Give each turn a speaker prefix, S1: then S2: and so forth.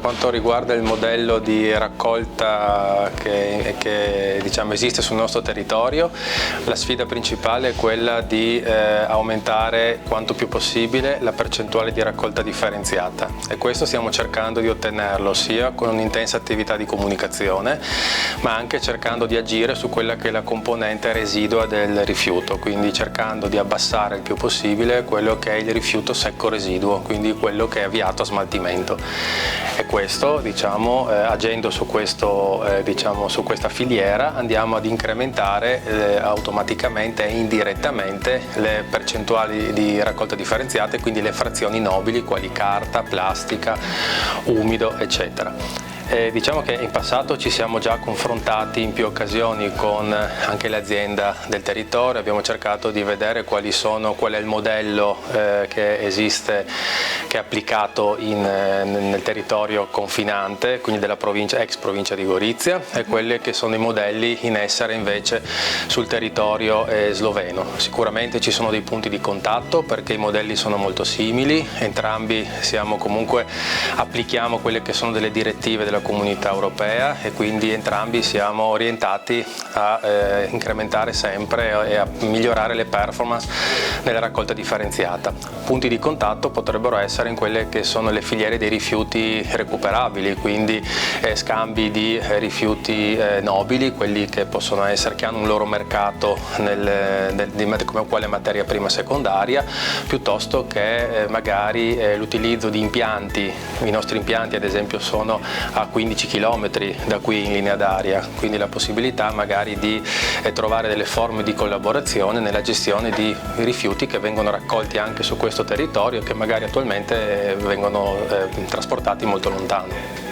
S1: Quanto riguarda il modello di raccolta che diciamo, esiste sul nostro territorio, la sfida principale è quella di aumentare quanto più possibile la percentuale di raccolta differenziata, e questo stiamo cercando di ottenerlo sia con un'intensa attività di comunicazione, ma anche cercando di agire su quella che è la componente residua del rifiuto, quindi cercando di abbassare il più possibile quello che è il rifiuto secco residuo, quindi quello che è avviato a smaltimento. E questo, diciamo, agendo su questa filiera, andiamo ad incrementare automaticamente e indirettamente le percentuali di raccolta differenziata, quindi le frazioni nobili quali carta, plastica, umido, eccetera. Diciamo che in passato ci siamo già confrontati in più occasioni con anche l'azienda del territorio, abbiamo cercato di vedere qual è il modello che esiste, che è applicato nel territorio confinante, quindi della ex provincia di Gorizia, e quelli che sono i modelli in essere invece sul territorio sloveno. Sicuramente ci sono dei punti di contatto perché i modelli sono molto simili, entrambi applichiamo quelle che sono delle direttive della Comunità Europea, e quindi entrambi siamo orientati a incrementare sempre e a migliorare le performance nella raccolta differenziata. Punti di contatto potrebbero essere in quelle che sono le filiere dei rifiuti recuperabili, quindi scambi di rifiuti nobili, quelli che possono essere, che hanno un loro mercato come quale materia prima secondaria, piuttosto che magari l'utilizzo di impianti. I nostri impianti ad esempio sono a 15 km da qui in linea d'aria, quindi la possibilità magari di trovare delle forme di collaborazione nella gestione di rifiuti che vengono raccolti anche su questo territorio e che magari attualmente vengono trasportati molto lontano.